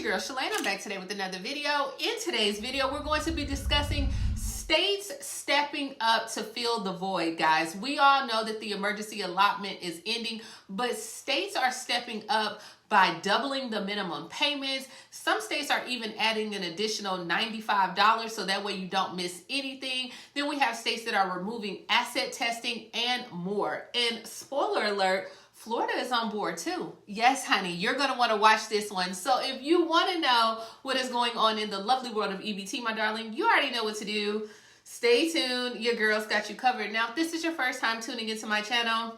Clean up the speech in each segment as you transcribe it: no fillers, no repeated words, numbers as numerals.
your girl Shalae, and I'm back today with another video. In today's video, we're going to be discussing states stepping up to fill the void, guys. We all know that the emergency allotment is ending, but states are stepping up by doubling the minimum payments. Some states are even adding an additional $95 so that way you don't miss anything. Then we have states that are removing asset testing and more. And spoiler alert, Florida is on board too. Yes, honey, you're going to want to watch this one. So if you want to know what is going on in the lovely world of EBT, my darling, you already know what to do. Stay tuned. Your girl's got you covered. Now, if this is your first time tuning into my channel,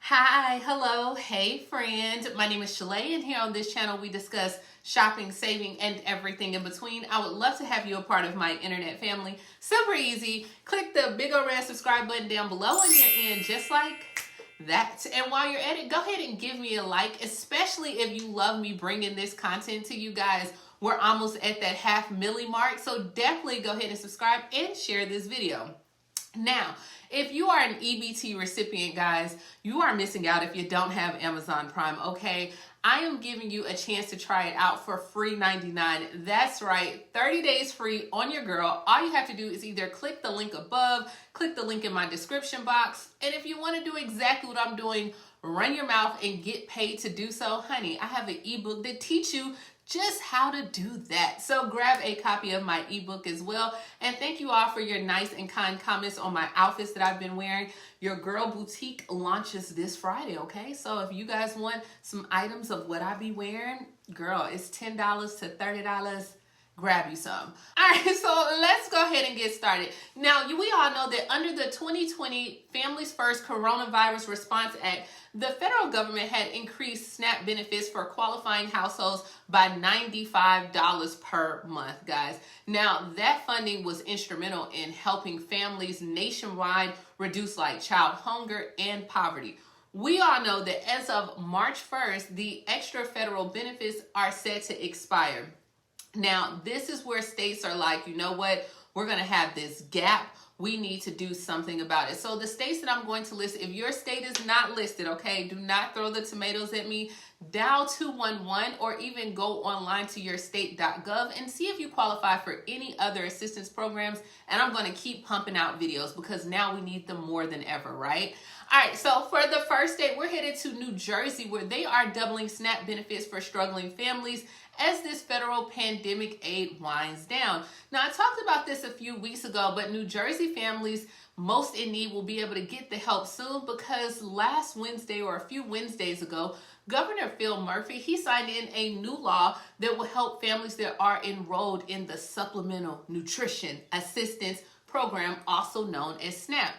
hi, hello, hey friend. My name is Shalae, and here on this channel we discuss shopping, saving, and everything in between. I would love to have you a part of my internet family. Super easy. Click the big old red subscribe button down below and you're in, just like that. And while you're at it, go ahead and give me a like, especially if you love me bringing this content to you guys. We're almost at that 500,000 mark, so definitely go ahead and subscribe and share this video. Now, if you are an EBT recipient, guys, you are missing out if you don't have Amazon Prime, okay? I am giving you a chance to try it out for free $99. That's right, 30 days free on your girl. All you have to do is either click the link above, click the link in my description box, and if you want to do exactly what I'm doing, run your mouth and get paid to do so, honey, I have an ebook that teach you just how to do that. So grab a copy of my ebook as well. And thank you all for your nice and kind comments on my outfits that I've been wearing. Your girl boutique launches this Friday, okay? So if you guys want some items of what I be wearing, girl, it's $10 to $30. Grab you some. All right, so let's go ahead and get started. Now, we all know that under the 2020 Families First Coronavirus Response Act, the federal government had increased SNAP benefits for qualifying households by $95 per month, guys. Now, that funding was instrumental in helping families nationwide reduce like child hunger and poverty. We all know that as of March 1st, the extra federal benefits are set to expire. Now, this is where states are like, you know what? We're going to have this gap. We need to do something about it. So the states that I'm going to list, if your state is not listed, okay, do not throw the tomatoes at me. Dial 211 or even go online to your state.gov and see if you qualify for any other assistance programs. And I'm going to keep pumping out videos because now we need them more than ever, right? All right, so for the first state, we're headed to New Jersey, where they are doubling SNAP benefits for struggling families as this federal pandemic aid winds down. Now, I talked about this a few weeks ago, but New Jersey families most in need will be able to get the help soon because last Wednesday or a few Wednesdays ago, Governor Phil Murphy, he signed in a new law that will help families that are enrolled in the Supplemental Nutrition Assistance Program, also known as SNAP.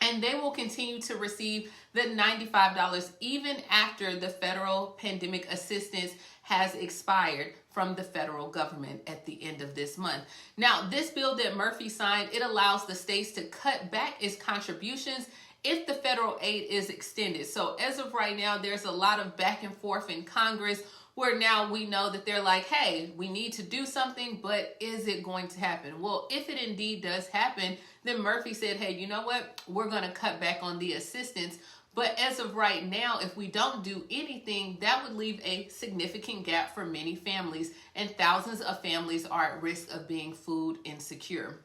And they will continue to receive the $95 even after the federal pandemic assistance has expired from the federal government at the end of this month. Now, this bill that Murphy signed, it allows the states to cut back its contributions if the federal aid is extended. So as of right now, there's a lot of back and forth in Congress where now we know that they're like, hey, we need to do something, but is it going to happen? Well, if it indeed does happen, then Murphy said, hey, you know what? We're going to cut back on the assistance. But as of right now, if we don't do anything, that would leave a significant gap for many families, and thousands of families are at risk of being food insecure.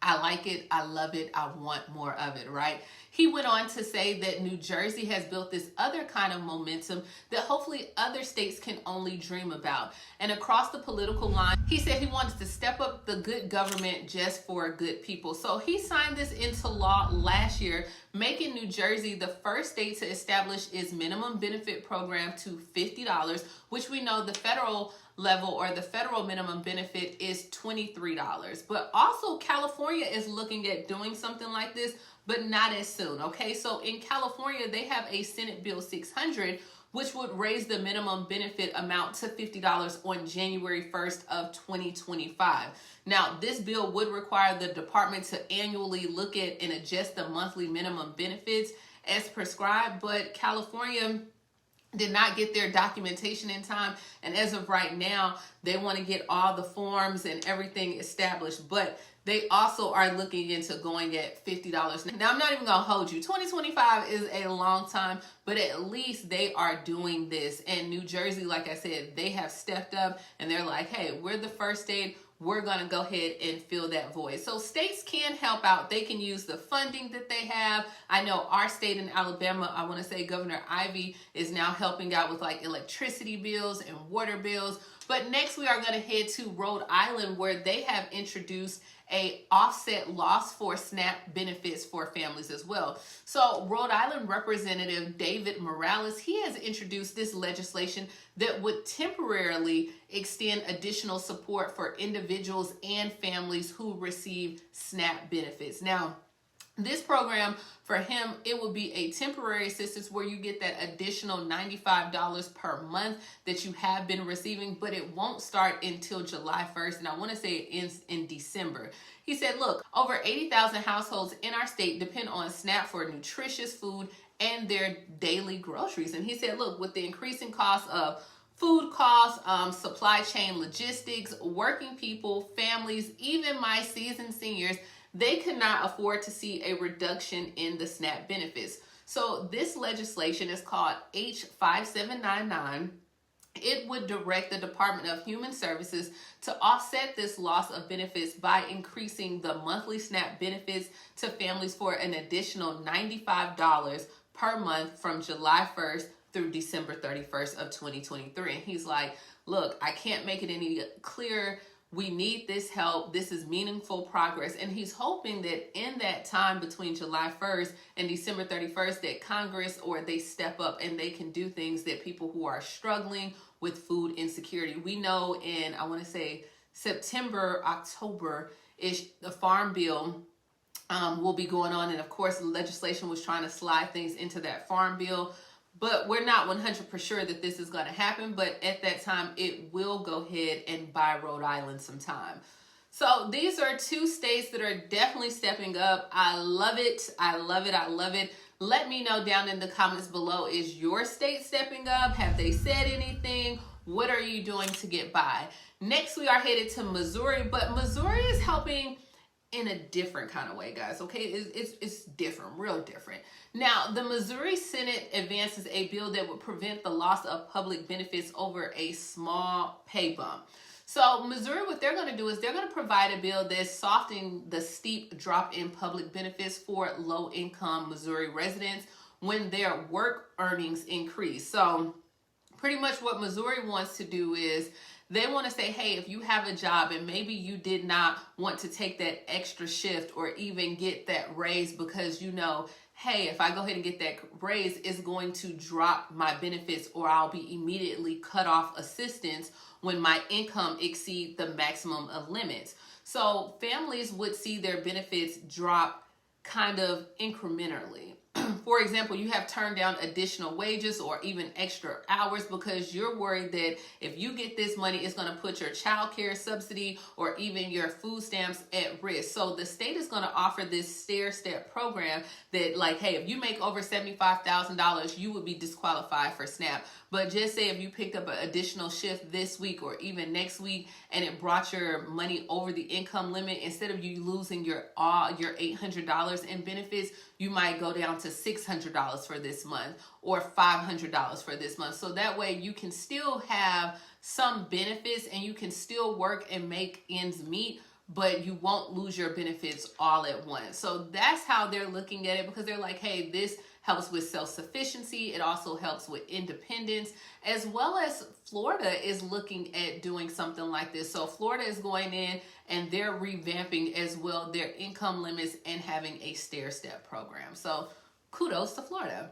I like it. I love it. I want more of it, right? He went on to say that New Jersey has built this other kind of momentum that hopefully other states can only dream about. And across the political line, he said he wants to step up the good government just for good people. So he signed this into law last year, making New Jersey the first state to establish its minimum benefit program to $50, which we know the federal level or the federal minimum benefit is $23. But also California is looking at doing something like this, but not as soon, okay? So in California, they have a Senate Bill 600, which would raise the minimum benefit amount to $50 on January 1st of 2025. Now, this bill would require the department to annually look at and adjust the monthly minimum benefits as prescribed, but California did not get their documentation in time, and as of right now they want to get all the forms and everything established, but they also are looking into going at $50. Now, I'm not even gonna hold you, 2025 is a long time, but at least they are doing this. And New Jersey, like I said, they have stepped up and they're like, hey, we're the first state. We're going to go ahead and fill that void. So states can help out. They can use the funding that they have. I know our state in Alabama, I want to say Governor Ivey is now helping out with like electricity bills and water bills. But next we are going to head to Rhode Island, where they have introduced a offset loss for SNAP benefits for families as well. So Rhode Island Representative David Morales, he has introduced this legislation that would temporarily extend additional support for individuals and families who receive SNAP benefits. Now, this program for him, it would be a temporary assistance where you get that additional $95 per month that you have been receiving, but it won't start until July 1st. And I want to say it ends in December. He said, look, over 80,000 households in our state depend on SNAP for nutritious food and their daily groceries. And he said, look, with the increasing cost of food costs, supply chain logistics, working people, families, even my seasoned seniors, they could not afford to see a reduction in the SNAP benefits. So this legislation is called H5799. It would direct the Department of Human Services to offset this loss of benefits by increasing the monthly SNAP benefits to families for an additional $95 per month from July 1st through December 31st of 2023. And he's like, look, I can't make it any clearer. We need this help. This is meaningful progress. And he's hoping that in that time between July 1st and December 31st that Congress or they step up and they can do things that people who are struggling with food insecurity. We know in, I want to say September, October-ish, the Farm Bill will be going on. And of course, the legislation was trying to slide things into that Farm Bill. But we're not 100% sure that this is going to happen. But at that time, it will go ahead and buy Rhode Island some time. So these are two states that are definitely stepping up. I love it. I love it. I love it. Let me know down in the comments below. Is your state stepping up? Have they said anything? What are you doing to get by? Next, we are headed to Missouri. But Missouri is helping in a different kind of way, guys. Okay, it's different, real different. Now, the Missouri Senate advances a bill that would prevent the loss of public benefits over a small pay bump. So Missouri, what they're going to do is they're going to provide a bill that's softening the steep drop in public benefits for low-income Missouri residents when their work earnings increase. So pretty much what Missouri wants to do is they want to say, hey, if you have a job and maybe you did not want to take that extra shift or even get that raise because you know, hey, if I go ahead and get that raise, it's going to drop my benefits or I'll be immediately cut off assistance when my income exceeds the maximum of limits. So families would see their benefits drop kind of incrementally. For example, you have turned down additional wages or even extra hours because you're worried that if you get this money, it's going to put your child care subsidy or even your food stamps at risk. So the state is going to offer this stair-step program that like, hey, if you make over $75,000, you would be disqualified for SNAP. But just say if you picked up an additional shift this week or even next week and it brought your money over the income limit, instead of you losing your $800 in benefits, you might go down to $600 for this month or $500 for this month. So that way you can still have some benefits and you can still work and make ends meet, but you won't lose your benefits all at once. So that's how they're looking at it because they're like, hey, this helps with self-sufficiency. It also helps with independence, as well as Florida is looking at doing something like this. So Florida is going in and they're revamping as well their income limits and having a stair-step program. So kudos to Florida.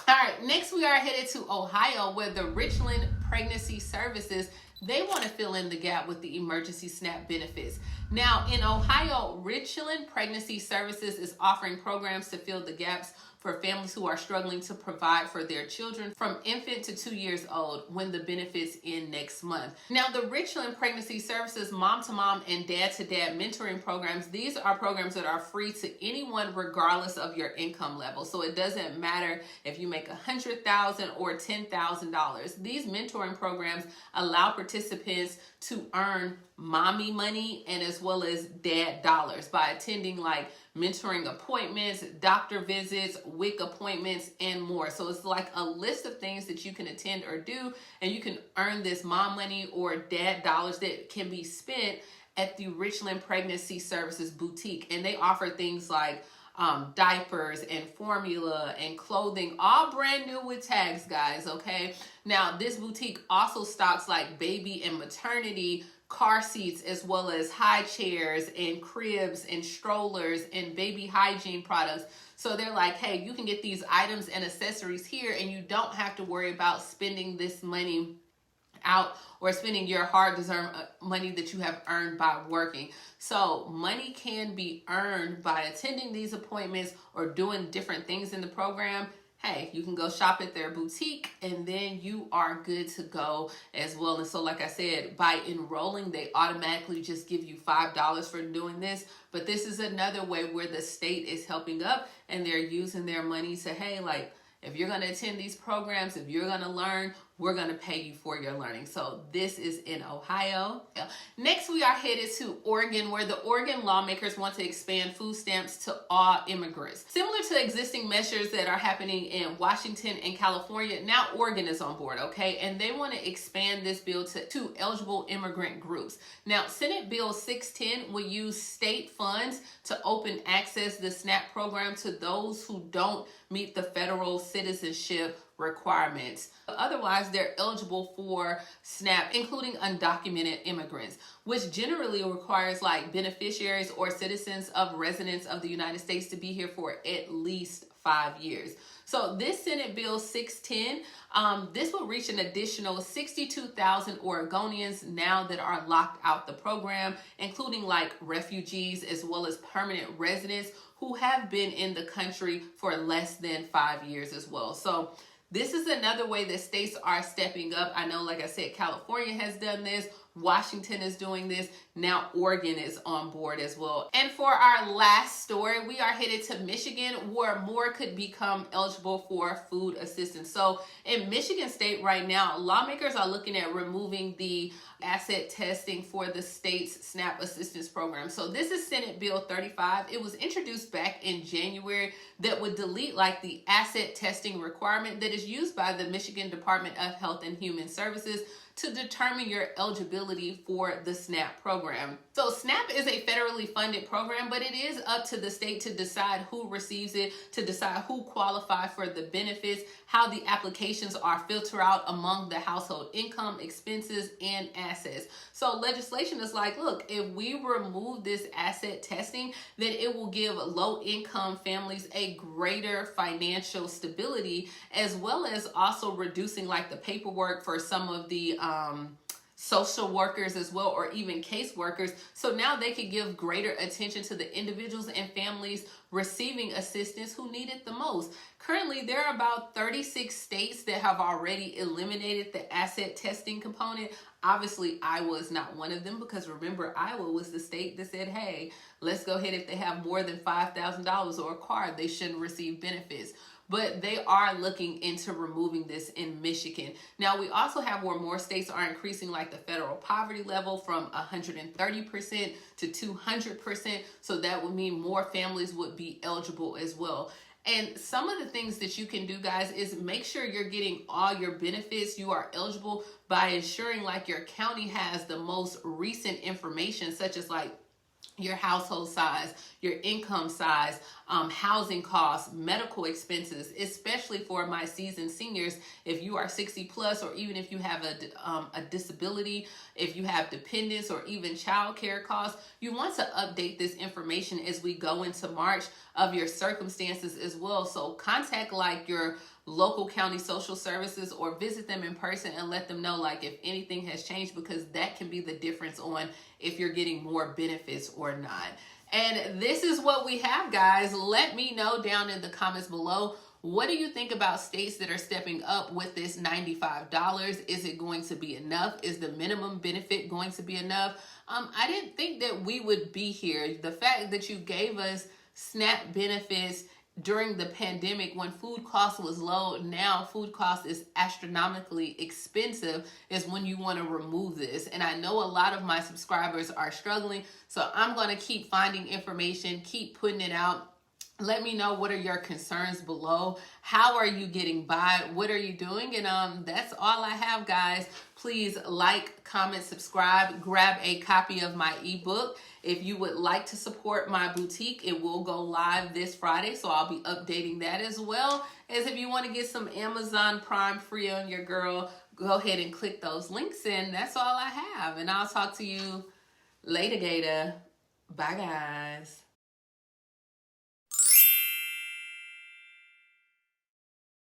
All right, next we are headed to Ohio, where the Richland Pregnancy Services, they want to fill in the gap with the emergency SNAP benefits. Now in Ohio, Richland Pregnancy Services is offering programs to fill the gaps for families who are struggling to provide for their children from infant to 2 years old when the benefits end next month. Now, the Richland Pregnancy Services mom-to-mom and dad-to-dad mentoring programs, these are programs that are free to anyone regardless of your income level. So it doesn't matter if you make $100,000 or $10,000. These mentoring mentoring programs allow participants to earn mommy money and as well as dad dollars by attending like mentoring appointments, doctor visits, WIC appointments, and more. So it's like a list of things that you can attend or do, and you can earn this mom money or dad dollars that can be spent at the Richland Pregnancy Services Boutique. And they offer things like diapers and formula and clothing, all brand new with tags, guys, okay? Now, this boutique also stocks like baby and maternity car seats, as well as high chairs and cribs and strollers and baby hygiene products. So they're like, hey, you can get these items and accessories here, and you don't have to worry about spending this money out or spending your hard-deserved money that you have earned by working. So money can be earned by attending these appointments or doing different things in the program. Hey, you can go shop at their boutique and then you are good to go as well. And so like I said, by enrolling, they automatically just give you $5 for doing this. But this is another way where the state is helping up and they're using their money to, hey, like, if you're going to attend these programs, if you're going to learn, we're going to pay you for your learning. So this is in Ohio. Next, we are headed to Oregon, where the Oregon lawmakers want to expand food stamps to all immigrants. Similar to existing measures that are happening in Washington and California, now Oregon is on board, okay? And they want to expand this bill to eligible immigrant groups. Now, Senate Bill 610 will use state funds to open access the SNAP program to those who don't meet the federal citizenship requirements. Otherwise, they're eligible for SNAP, including undocumented immigrants, which generally requires like beneficiaries or citizens of residents of the United States to be here for at least 5 years. So this Senate Bill 610, this will reach an additional 62,000 Oregonians now that are locked out the program, including like refugees as well as permanent residents who have been in the country for less than 5 years as well. So this is another way that states are stepping up. I know, like I said, California has done this. Washington is doing this. Now Oregon is on board as well. And for our last story, we are headed to Michigan, where more could become eligible for food assistance. So in Michigan State right now, lawmakers are looking at removing the asset testing for the state's SNAP assistance program. So this is Senate Bill 35. It was introduced back in January that would delete like the asset testing requirement that is used by the Michigan Department of Health and Human Services to determine your eligibility for the SNAP program. So SNAP is a federally funded program, but it is up to the state to decide who receives it, to decide who qualify for the benefits, how the applications are filtered out among the household income, expenses, and assets. So legislation is like, look, if we remove this asset testing, then it will give low-income families a greater financial stability, as well as also reducing like the paperwork for some of the social workers as well, or even case workers. So now they could give greater attention to the individuals and families receiving assistance who need it the most. Currently, there are about 36 states that have already eliminated the asset testing component. Obviously, Iowa is not one of them, because remember, Iowa was the state that said, hey, let's go ahead, if they have more than $5,000 or a car, they shouldn't receive benefits. But they are looking into removing this in Michigan. Now, we also have where more states are increasing like the federal poverty level from 130% to 200%. So that would mean more families would be eligible as well. And some of the things that you can do, guys, is make sure you're getting all your benefits. You are eligible by ensuring like your county has the most recent information, such as like your household size, your income size, housing costs, medical expenses, especially for my seasoned seniors. If you are 60 plus, or even if you have a disability, if you have dependents or even child care costs, you want to update this information as we go into March of your circumstances as well. So contact like your local county social services or visit them in person and let them know like if anything has changed, because that can be the difference on if you're getting more benefits or not. And this is what we have, guys. Let me know down in the comments below. What do you think about states that are stepping up with this $95? Is it going to be enough? Is the minimum benefit going to be enough? I didn't think that we would be here. The fact that you gave us SNAP benefits during the pandemic when food cost was low. Now food cost is astronomically expensive, is when you want to remove this. And I know a lot of my subscribers are struggling, so I'm going to keep finding information, keep putting it out. Let me know, what are your concerns below? How are you getting by? What are you doing? And that's all I have, guys. Please like, comment, subscribe, grab a copy of my ebook. If you would like to support my boutique, it will go live this Friday, so I'll be updating that, as well as if you want to get some Amazon Prime free on your girl, go ahead and click those links, and that's all I have. And I'll talk to you later, Gator. Bye, guys.